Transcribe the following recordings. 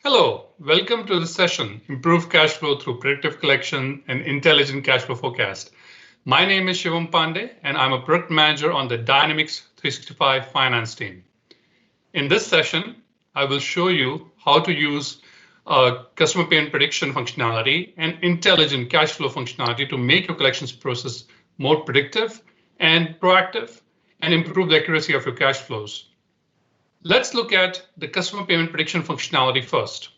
Hello, welcome to the session, Improve Cash Flow through Predictive Collection and Intelligent Cash Flow Forecast. My name is Shivam Pandey, and I'm a product manager on the Dynamics 365 finance team. In this session, I will show you how to use customer payment prediction functionality and intelligent cash flow functionality to make your collections process more predictive and proactive and improve the accuracy of your cash flows. Let's look at the customer payment prediction functionality first.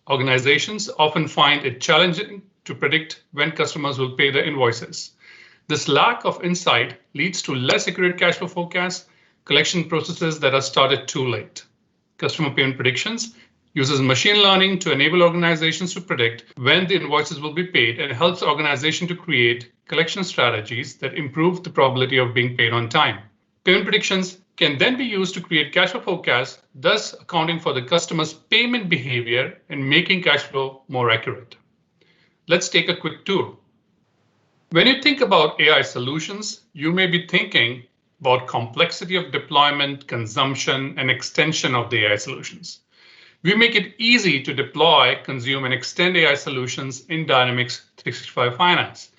Organizations often find it challenging to predict when customers will pay their invoices. This lack of insight leads to less accurate cash flow forecasts, collection processes that are started too late. Customer payment predictions uses machine learning to enable organizations to predict when the invoices will be paid and helps the organization to create collection strategies that improve the probability of being paid on time. Payment predictions can then be used to create cash flow forecasts, thus accounting for the customer's payment behavior and making cash flow more accurate. Let's take a quick tour. When you think about AI solutions, you may be thinking about complexity of deployment, consumption, and extension of the AI solutions. We make it easy to deploy, consume, and extend AI solutions in Dynamics 365 Finance.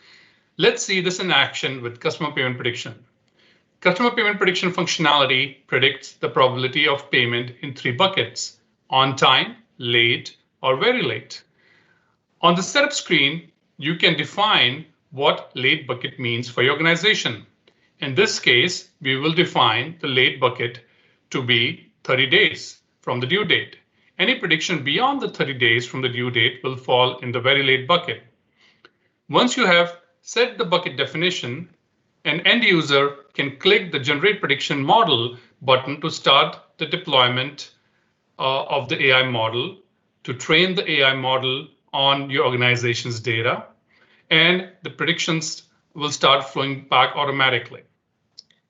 Let's see this in action with customer payment prediction. Customer payment prediction functionality predicts the probability of payment in three buckets: on time, late, or very late. On the setup screen, you can define what late bucket means for your organization. In this case, we will define the late bucket to be 30 days from the due date. Any prediction beyond the 30 days from the due date will fall in the very late bucket. Once you have set the bucket definition, an end user can click the Generate Prediction Model button to start the deployment of the AI model, to train the AI model on your organization's data, and the predictions will start flowing back automatically.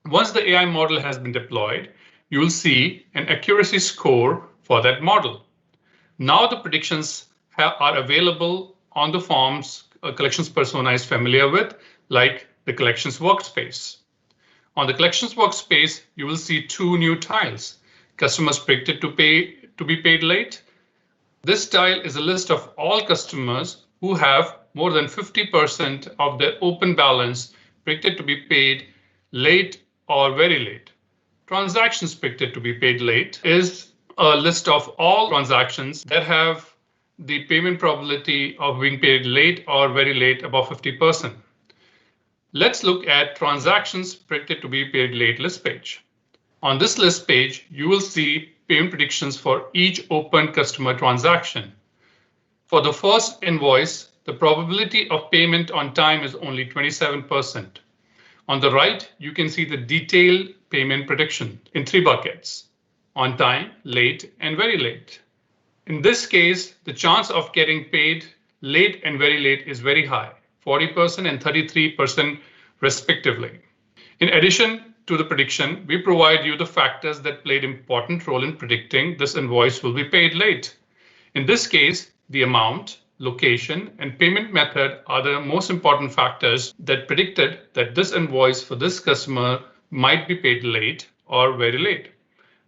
Once the AI model has been deployed, you will see an accuracy score for that model. Now the predictions are available on the forms a collections persona is familiar with, like the collections workspace. On the collections workspace, you will see two new tiles: customers predicted to be paid late. This tile is a list of all customers who have more than 50% of their open balance predicted to be paid late or very late. Transactions predicted to be paid late is a list of all transactions that have the payment probability of being paid late or very late above 50%. Let's look at transactions predicted to be paid late list page. On this list page, you will see payment predictions for each open customer transaction. For the first invoice, the probability of payment on time is only 27%. On the right, you can see the detailed payment prediction in three buckets: on time, late, and very late. In this case, the chance of getting paid late and very late is very high, 40% and 33% respectively. In addition to the prediction, we provide you the factors that played an important role in predicting this invoice will be paid late. In this case, the amount, location, and payment method are the most important factors that predicted that this invoice for this customer might be paid late or very late.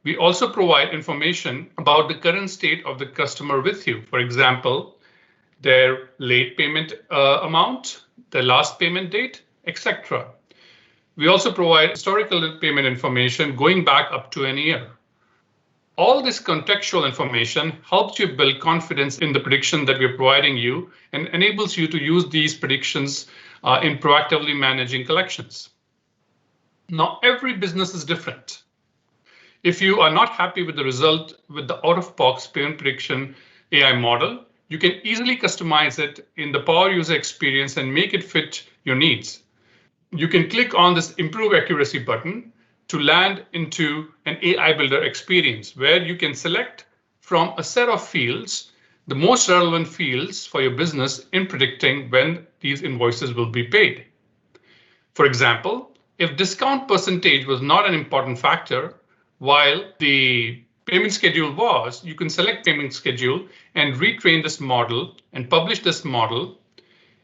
We also provide information about the current state of the customer with you. For example, their late payment amount, their last payment date, etc. We also provide historical payment information going back up to an year. All this contextual information helps you build confidence in the prediction that we're providing you and enables you to use these predictions in proactively managing collections. Now, every business is different. If you are not happy with the result with the out-of-box payment prediction AI model, you can easily customize it in the Power User Experience and make it fit your needs. You can click on this Improve Accuracy button to land into an AI Builder experience where you can select from a set of fields the most relevant fields for your business in predicting when these invoices will be paid. For example, if discount percentage was not an important factor, while the payment schedule was, you can select payment schedule and retrain this model and publish this model,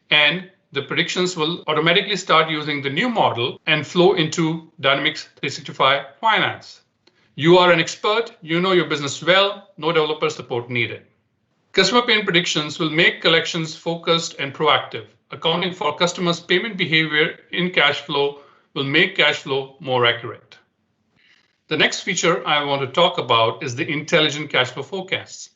and the predictions will automatically start using the new model and flow into Dynamics 365 Finance. You are an expert, you know your business well, no developer support needed. Customer payment predictions will make collections focused and proactive. Accounting for customers' payment behavior in cash flow will make cash flow more accurate. The next feature I want to talk about is the intelligent cash flow forecasts.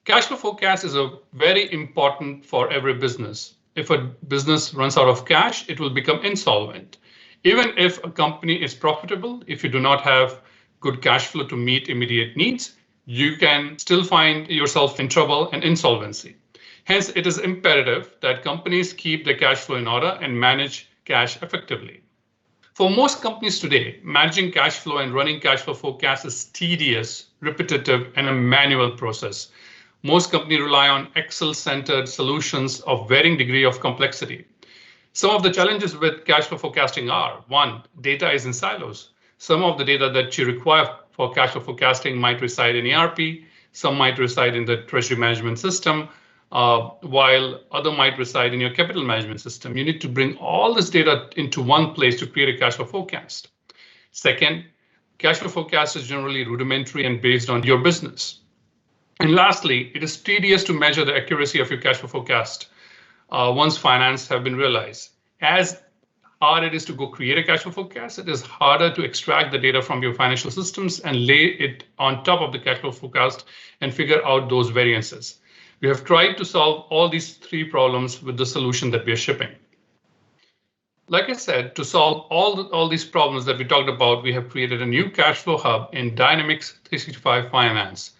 Cash flow forecast is very important for every business. If a business runs out of cash, it will become insolvent. Even if a company is profitable, if you do not have good cash flow to meet immediate needs, you can still find yourself in trouble and insolvency. Hence, it is imperative that companies keep their cash flow in order and manage cash effectively. For most companies today, managing cash flow and running cash flow forecasts is tedious, repetitive, and a manual process. Most companies rely on Excel-centered solutions of varying degree of complexity. Some of the challenges with cash flow forecasting are: one, data is in silos. Some of the data that you require for cash flow forecasting might reside in ERP, some might reside in the treasury management system, while other might reside in your capital management system. You need to bring all this data into one place to create a cash flow forecast. Second, cash flow forecast is generally rudimentary and based on your business. And lastly, it is tedious to measure the accuracy of your cash flow forecast once finance have been realized. As hard it is to go create a cash flow forecast, it is harder to extract the data from your financial systems and lay it on top of the cash flow forecast and figure out those variances. We have tried to solve all these three problems with the solution that we are shipping. Like I said, to solve all these problems that we talked about, we have created a new cash flow hub in Dynamics 365 Finance.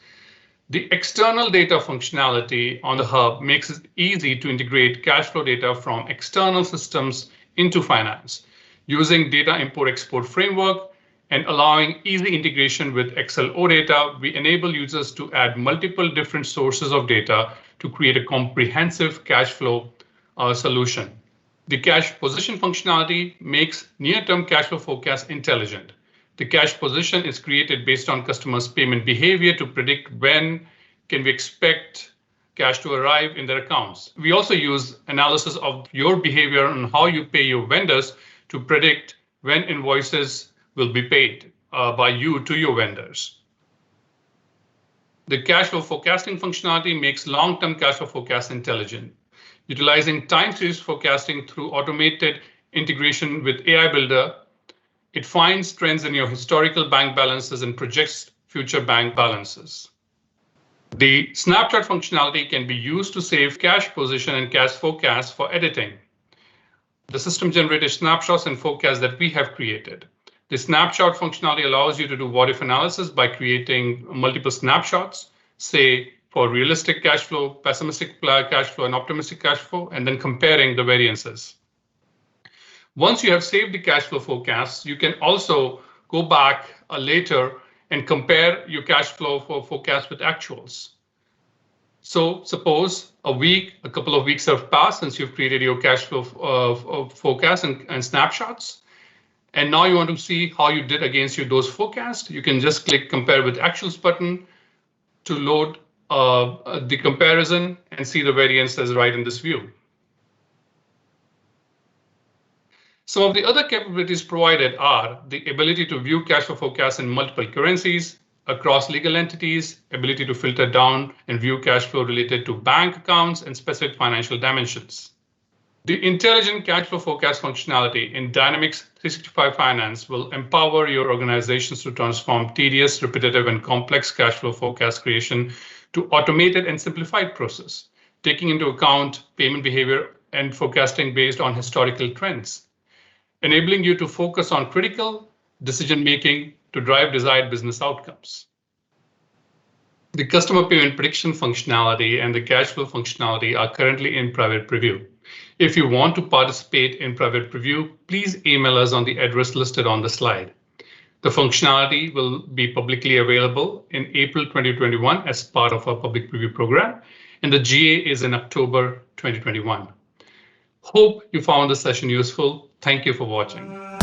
The external data functionality on the hub makes it easy to integrate cash flow data from external systems into finance, using data import-export framework and allowing easy integration with Excel OData. We enable users to add multiple different sources of data to create a comprehensive cash flow solution. The cash position functionality makes near-term cash flow forecast intelligent. The cash position is created based on customers' payment behavior to predict when can we expect cash to arrive in their accounts. We also use analysis of your behavior and how you pay your vendors to predict when invoices will be paid by you to your vendors. The cash flow forecasting functionality makes long-term cash flow forecast intelligent. Utilizing time series forecasting through automated integration with AI Builder, it finds trends in your historical bank balances and projects future bank balances. The snapshot functionality can be used to save cash position and cash forecast for editing. The system generated snapshots and forecasts that we have created. The snapshot functionality allows you to do what-if analysis by creating multiple snapshots, say for realistic cash flow, pessimistic cash flow, and optimistic cash flow, and then comparing the variances. Once you have saved the cash flow forecasts, you can also go back later and compare your cash flow forecast with actuals. So suppose a couple of weeks have passed since you've created your cash flow forecast and snapshots, and now you want to see how you did against those forecasts. You can just click Compare with Actuals button to load the comparison and see the variances right in this view. Some of the other capabilities provided are the ability to view cash flow forecasts in multiple currencies, across legal entities, ability to filter down and view cash flow related to bank accounts and specific financial dimensions. The intelligent cash flow forecast functionality in Dynamics 365 Finance will empower your organizations to transform tedious, repetitive, and complex cash flow forecast creation to automated and simplified process, taking into account payment behavior and forecasting based on historical trends, enabling you to focus on critical decision-making to drive desired business outcomes. The customer payment prediction functionality and the cash flow functionality are currently in private preview. If you want to participate in private preview, please email us on the address listed on the slide. The functionality will be publicly available in April 2021 as part of our public preview program, and the GA is in October 2021. Hope you found this session useful. Thank you for watching.